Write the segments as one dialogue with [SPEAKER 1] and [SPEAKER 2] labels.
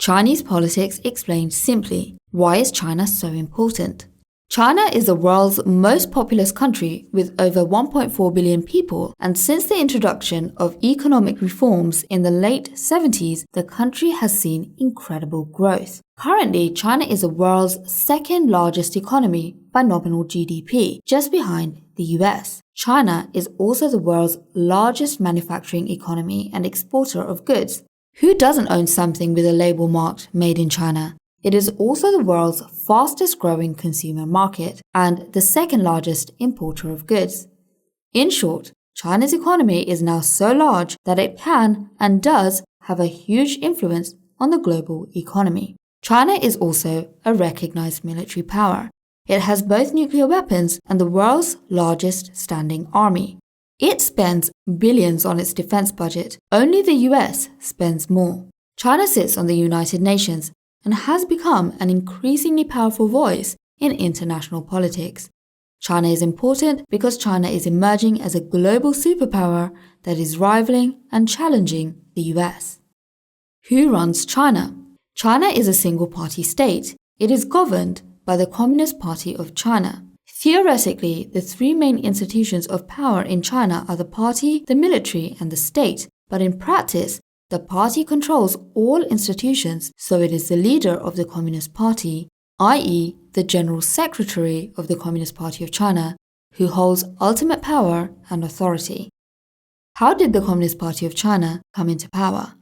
[SPEAKER 1] Chinese politics explained simply. Why is China so important? China is the world's most populous country with over 1.4 billion people, and since the introduction of economic reforms in the late 70s, the country has seen incredible growth. Currently, China is the world's second largest economy by nominal GDP, just behind the US. China is also the world's largest manufacturing economy and exporter of goods. Who doesn't own something with a label marked Made in China? It is also the world's fastest growing consumer market and the second largest importer of goods. In short, China's economy is now so large that it can and does have a huge influence on the global economy. China is also a recognized military power. It has both nuclear weapons and the world's largest standing army. It spends billions on its defense budget. Only the US spends more. China sits on the United Nations and has become an increasingly powerful voice in international politics. China is important because China is emerging as a global superpower that is rivaling and challenging the US. Who runs China? China is a single-party state. It is governed by the Communist Party of China. Theoretically, the three main institutions of power in China are the party, the military, and the state, but in practice, the party controls all institutions, so it is the leader of the Communist Party, i.e., the General Secretary of the Communist Party of China, who holds ultimate power and authority. How did the Communist Party of China come into power?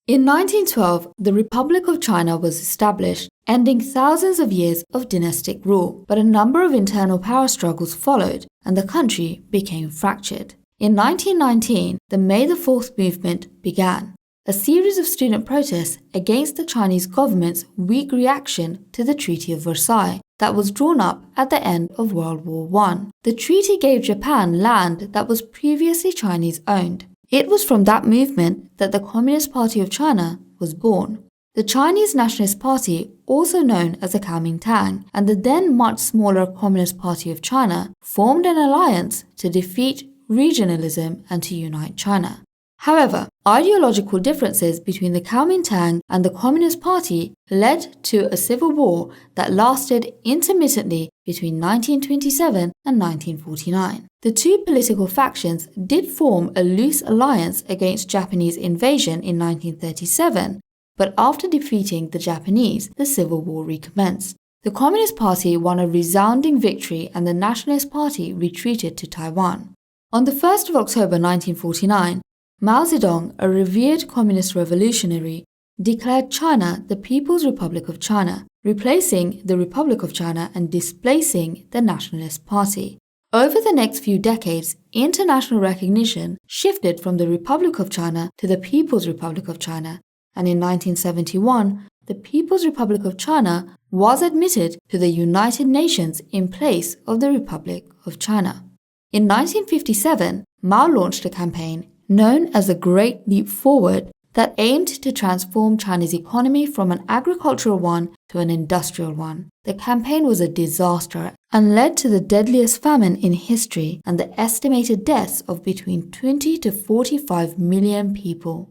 [SPEAKER 1] In 1912, the Republic of China was established, ending thousands of years of dynastic rule, but a number of internal power struggles followed, and the country became fractured. In 1919, the May the 4th movement began, a series of student protests against the Chinese government's weak reaction to the Treaty of Versailles that was drawn up at the end of World War I. The treaty gave Japan land that was previously Chinese-owned. It was from that movement that the Communist Party of China was born. The Chinese Nationalist Party, also known as the Kuomintang, and the then much smaller Communist Party of China formed an alliance to defeat regionalism and to unite China. However, ideological differences between the Kuomintang and the Communist Party led to a civil war that lasted intermittently between 1927 and 1949. The two political factions did form a loose alliance against Japanese invasion in 1937, but after defeating the Japanese, the civil war recommenced. The Communist Party won a resounding victory and the Nationalist Party retreated to Taiwan. On the 1st of October 1949, Mao Zedong, a revered communist revolutionary, declared China the People's Republic of China, replacing the Republic of China and displacing the Nationalist Party. Over the next few decades, international recognition shifted from the Republic of China to the People's Republic of China, and in 1971, the People's Republic of China was admitted to the United Nations in place of the Republic of China. In 1957, Mao launched a campaign known as the Great Leap Forward that aimed to transform China's economy from an agricultural one to an industrial one. The campaign was a disaster and led to the deadliest famine in history and the estimated deaths of between 20 to 45 million people.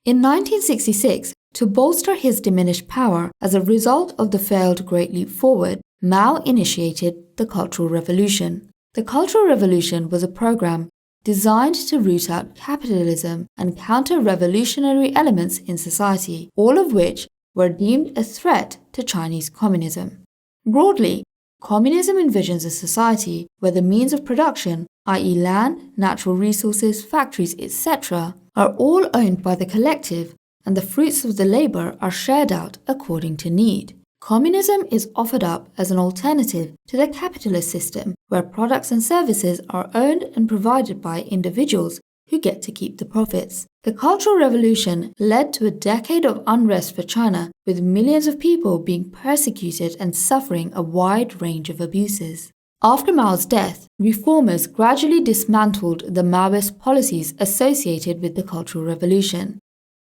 [SPEAKER 1] In 1966, to bolster his diminished power as a result of the failed Great Leap Forward, Mao initiated the Cultural Revolution. The Cultural Revolution was a program designed to root out capitalism and counter revolutionary elements in society, all of which were deemed a threat to Chinese communism. Broadly, communism envisions a society where the means of production, i.e. land, natural resources, factories, etc., are all owned by the collective and the fruits of the labor are shared out according to need. Communism is offered up as an alternative to the capitalist system, where products and services are owned and provided by individuals who get to keep the profits. The Cultural Revolution led to a decade of unrest for China, with millions of people being persecuted and suffering a wide range of abuses. After Mao's death, reformers gradually dismantled the Maoist policies associated with the Cultural Revolution.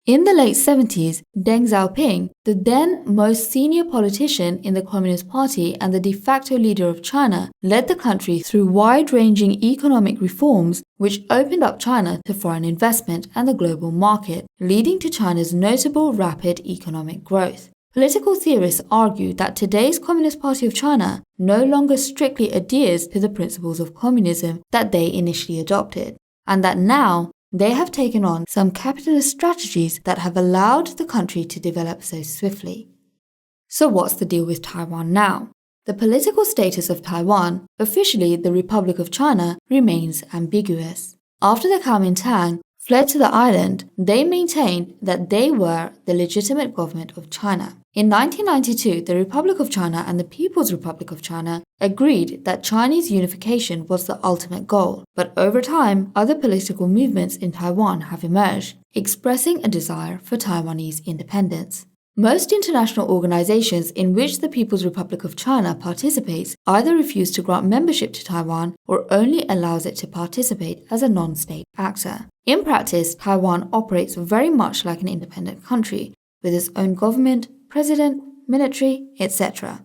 [SPEAKER 1] In the late 70s, Deng Xiaoping, the then most senior politician in the Communist Party and the de facto leader of China, led the country through wide-ranging economic reforms which opened up China to foreign investment and the global market, leading to China's notable rapid economic growth. Political theorists argue that today's Communist Party of China no longer strictly adheres to the principles of communism that they initially adopted, and that now they have taken on some capitalist strategies that have allowed the country to develop so swiftly. So what's the deal with Taiwan now? The political status of Taiwan, officially the Republic of China, remains ambiguous. After the Kuomintang fled to the island, they maintained that they were the legitimate government of China. In 1992, the Republic of China and the People's Republic of China agreed that Chinese unification was the ultimate goal, but over time, other political movements in Taiwan have emerged, expressing a desire for Taiwanese independence. Most international organizations in which the People's Republic of China participates either refuse to grant membership to Taiwan or only allows it to participate as a non-state actor. In practice, Taiwan operates very much like an independent country, with its own government, president, military, etc.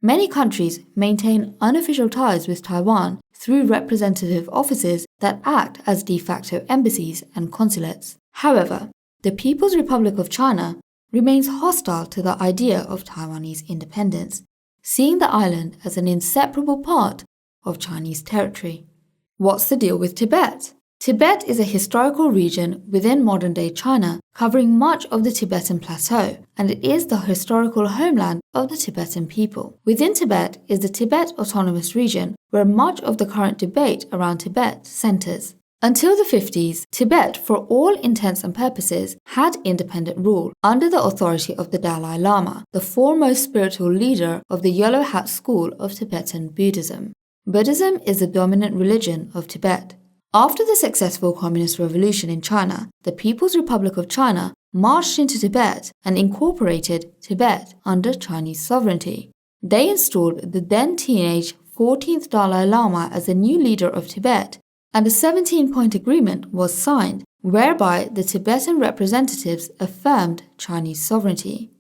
[SPEAKER 1] Many countries maintain unofficial ties with Taiwan through representative offices that act as de facto embassies and consulates. However, the People's Republic of China remains hostile to the idea of Taiwanese independence, seeing the island as an inseparable part of Chinese territory. What's the deal with Tibet? Tibet is a historical region within modern-day China covering much of the Tibetan Plateau, and it is the historical homeland of the Tibetan people. Within Tibet is the Tibet Autonomous Region, where much of the current debate around Tibet centers. Until the 50s, Tibet, for all intents and purposes, had independent rule under the authority of the Dalai Lama, the foremost spiritual leader of the Yellow Hat school of Tibetan Buddhism. Buddhism is the dominant religion of Tibet. After the successful Communist Revolution in China, the People's Republic of China marched into Tibet and incorporated Tibet under Chinese sovereignty. They installed the then teenage 14th Dalai Lama as the new leader of Tibet, and a 17-point agreement was signed, whereby the Tibetan representatives affirmed Chinese sovereignty.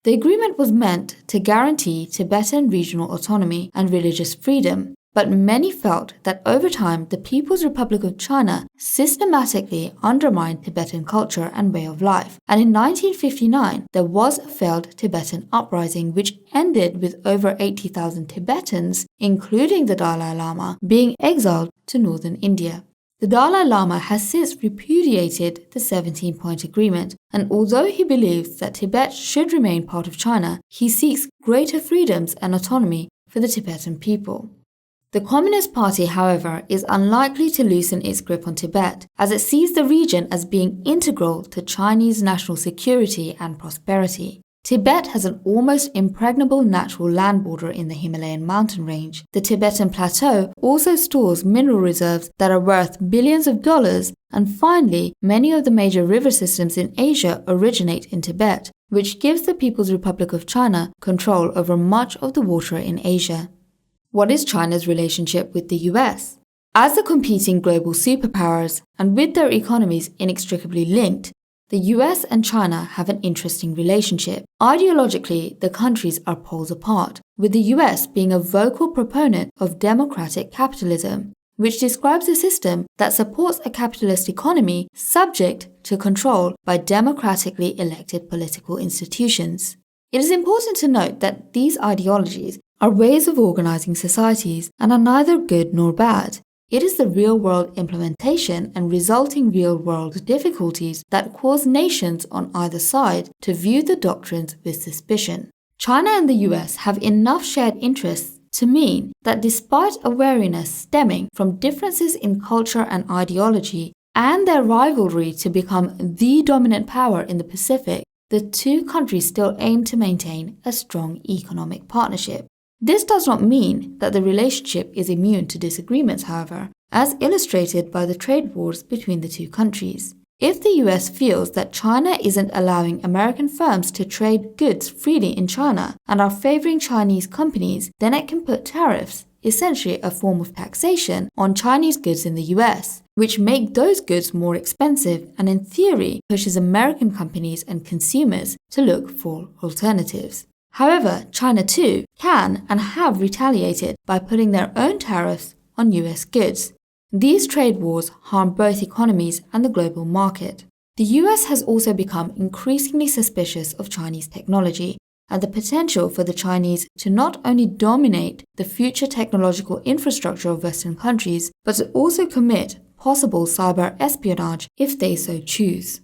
[SPEAKER 1] The agreement was meant to guarantee Tibetan regional autonomy and religious freedom, but many felt that over time the People's Republic of China systematically undermined Tibetan culture and way of life, and in 1959 there was a failed Tibetan uprising which ended with over 80,000 Tibetans, including the Dalai Lama, being exiled to northern India. The Dalai Lama has since repudiated the 17-point agreement, and although he believes that Tibet should remain part of China, he seeks greater freedoms and autonomy for the Tibetan people. The Communist Party, however, is unlikely to loosen its grip on Tibet, as it sees the region as being integral to Chinese national security and prosperity. Tibet has an almost impregnable natural land border in the Himalayan mountain range. The Tibetan Plateau also stores mineral reserves that are worth billions of dollars, and finally, many of the major river systems in Asia originate in Tibet, which gives the People's Republic of China control over much of the water in Asia. What is China's relationship with the US? As the competing global superpowers, and with their economies inextricably linked, the US and China have an interesting relationship. Ideologically, the countries are poles apart, with the US being a vocal proponent of democratic capitalism, which describes a system that supports a capitalist economy subject to control by democratically elected political institutions. It is important to note that these ideologies are ways of organizing societies and are neither good nor bad. It is the real-world implementation and resulting real-world difficulties that cause nations on either side to view the doctrines with suspicion. China and the US have enough shared interests to mean that despite a wariness stemming from differences in culture and ideology and their rivalry to become the dominant power in the Pacific, the two countries still aim to maintain a strong economic partnership. This does not mean that the relationship is immune to disagreements, however, as illustrated by the trade wars between the two countries. If the US feels that China isn't allowing American firms to trade goods freely in China and are favoring Chinese companies, then it can put tariffs, essentially a form of taxation, on Chinese goods in the US, which make those goods more expensive and in theory pushes American companies and consumers to look for alternatives. However, China too can and have retaliated by putting their own tariffs on US goods. These trade wars harm both economies and the global market. The US has also become increasingly suspicious of Chinese technology and the potential for the Chinese to not only dominate the future technological infrastructure of Western countries, but to also commit possible cyber espionage if they so choose.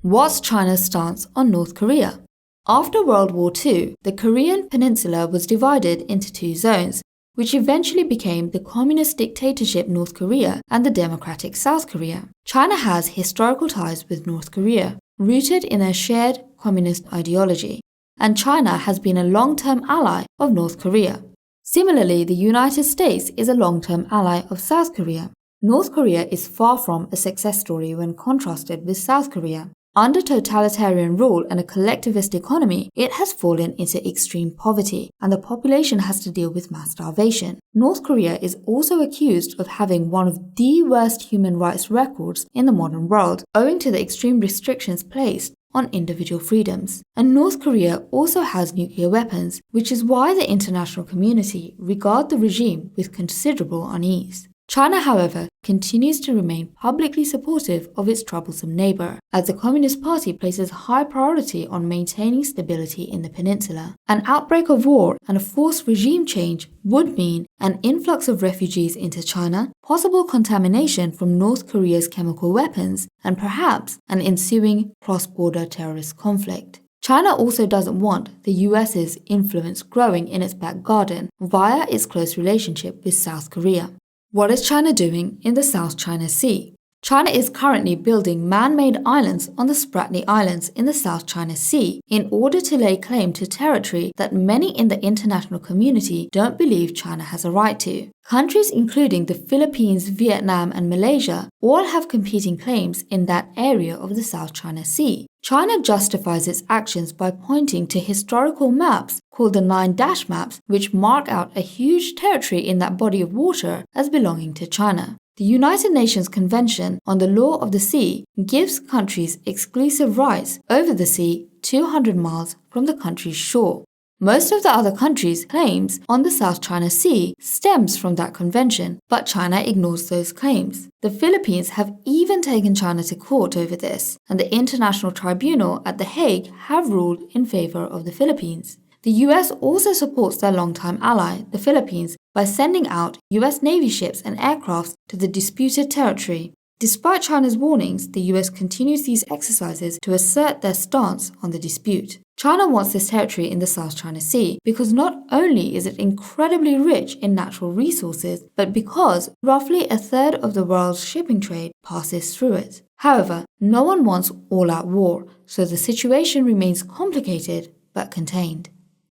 [SPEAKER 1] What's China's stance on North Korea? After World War II, the Korean peninsula was divided into two zones, which eventually became the communist dictatorship North Korea and the democratic South Korea. China has historical ties with North Korea, rooted in a shared communist ideology, and China has been a long-term ally of North Korea. Similarly, the United States is a long-term ally of South Korea. North Korea is far from a success story when contrasted with South Korea. Under totalitarian rule and a collectivist economy, it has fallen into extreme poverty, and the population has to deal with mass starvation. North Korea is also accused of having one of the worst human rights records in the modern world, owing to the extreme restrictions placed on individual freedoms. And North Korea also has nuclear weapons, which is why the international community regard the regime with considerable unease. China, however, continues to remain publicly supportive of its troublesome neighbor, as the Communist Party places high priority on maintaining stability in the peninsula. An outbreak of war and a forced regime change would mean an influx of refugees into China, possible contamination from North Korea's chemical weapons, and perhaps an ensuing cross-border terrorist conflict. China also doesn't want the US's influence growing in its back garden via its close relationship with South Korea. What is China doing in the South China Sea? China is currently building man-made islands on the Spratly Islands in the South China Sea in order to lay claim to territory that many in the international community don't believe China has a right to. Countries including the Philippines, Vietnam, and Malaysia all have competing claims in that area of the South China Sea. China justifies its actions by pointing to historical maps called the 9-dash maps, which mark out a huge territory in that body of water as belonging to China. The United Nations Convention on the Law of the Sea gives countries exclusive rights over the sea 200 miles from the country's shore. Most of the other countries' claims on the South China Sea stems from that convention, but China ignores those claims. The Philippines have even taken China to court over this, and the International Tribunal at The Hague have ruled in favor of the Philippines. The US also supports their longtime ally, the Philippines, by sending out US Navy ships and aircrafts to the disputed territory. Despite China's warnings, the US continues these exercises to assert their stance on the dispute. China wants this territory in the South China Sea because not only is it incredibly rich in natural resources, but because roughly a third of the world's shipping trade passes through it. However, no one wants all-out war, so the situation remains complicated but contained.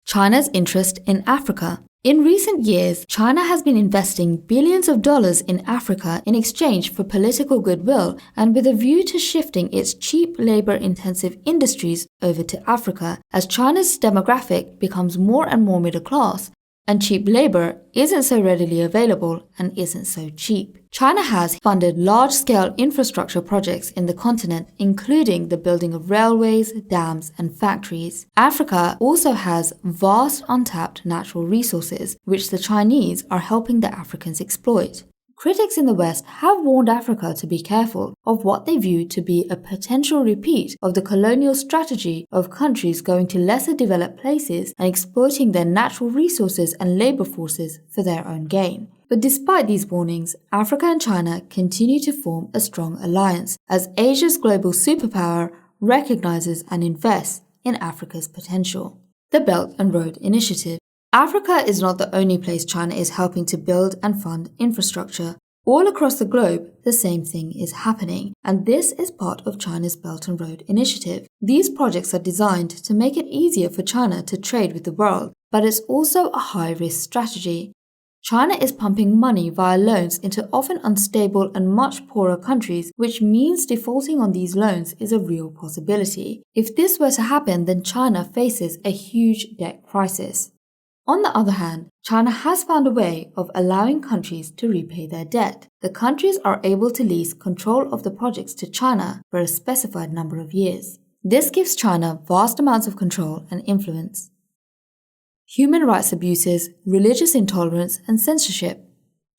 [SPEAKER 1] China's interest in Africa. In recent years, China has been investing billions of dollars in Africa in exchange for political goodwill and with a view to shifting its cheap labor-intensive industries over to Africa as China's demographic becomes more and more middle class and cheap labor isn't so readily available and isn't so cheap. China has funded large-scale infrastructure projects in the continent, including the building of railways, dams, and factories. Africa also has vast untapped natural resources, which the Chinese are helping the Africans exploit. Critics in the West have warned Africa to be careful of what they view to be a potential repeat of the colonial strategy of countries going to lesser developed places and exploiting their natural resources and labor forces for their own gain. But despite these warnings, Africa and China continue to form a strong alliance as Asia's global superpower recognizes and invests in Africa's potential. The Belt and Road Initiative. Africa is not the only place China is helping to build and fund infrastructure. All across the globe, the same thing is happening, and this is part of China's Belt and Road Initiative. These projects are designed to make it easier for China to trade with the world, but it's also a high-risk strategy. China is pumping money via loans into often unstable and much poorer countries, which means defaulting on these loans is a real possibility. If this were to happen, then China faces a huge debt crisis. On the other hand, China has found a way of allowing countries to repay their debt. The countries are able to lease control of the projects to China for a specified number of years. This gives China vast amounts of control and influence. Human rights abuses, religious intolerance, and censorship.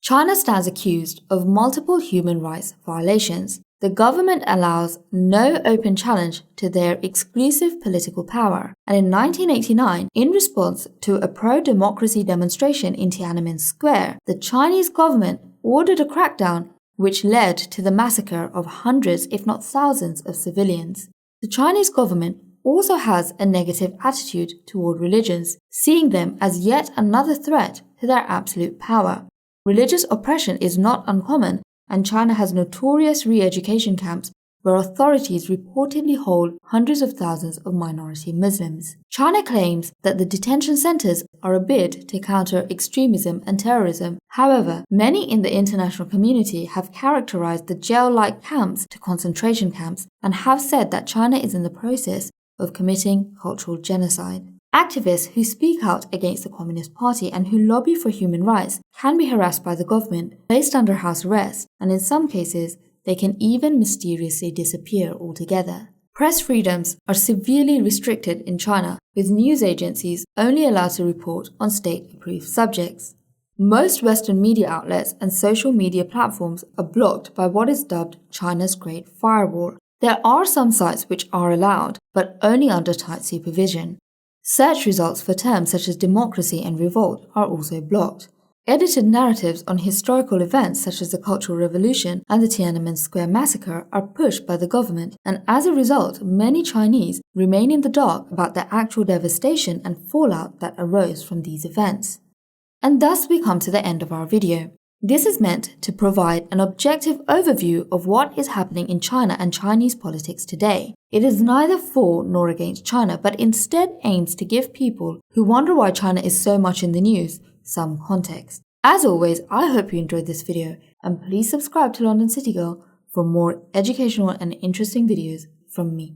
[SPEAKER 1] China stands accused of multiple human rights violations. The government allows no open challenge to their exclusive political power, and in 1989, in response to a pro-democracy demonstration in Tiananmen Square, the Chinese government ordered a crackdown which led to the massacre of hundreds, if not thousands, of civilians. The Chinese government also has a negative attitude toward religions, seeing them as yet another threat to their absolute power. Religious oppression is not uncommon, and China has notorious re-education camps where authorities reportedly hold hundreds of thousands of minority Muslims. China claims that the detention centers are a bid to counter extremism and terrorism. However, many in the international community have characterized the jail-like camps to concentration camps and have said that China is in the process of committing cultural genocide. Activists who speak out against the Communist Party and who lobby for human rights can be harassed by the government, placed under house arrest, and in some cases, they can even mysteriously disappear altogether. Press freedoms are severely restricted in China, with news agencies only allowed to report on state-approved subjects. Most Western media outlets and social media platforms are blocked by what is dubbed China's Great Firewall. There are some sites which are allowed, but only under tight supervision. Search results for terms such as democracy and revolt are also blocked. Edited narratives on historical events such as the Cultural Revolution and the Tiananmen Square massacre are pushed by the government, and as a result, many Chinese remain in the dark about the actual devastation and fallout that arose from these events. And thus we come to the end of our video. This is meant to provide an objective overview of what is happening in China and Chinese politics today. It is neither for nor against China, but instead aims to give people who wonder why China is so much in the news some context. As always, I hope you enjoyed this video, and please subscribe to London City Girl for more educational and interesting videos from me.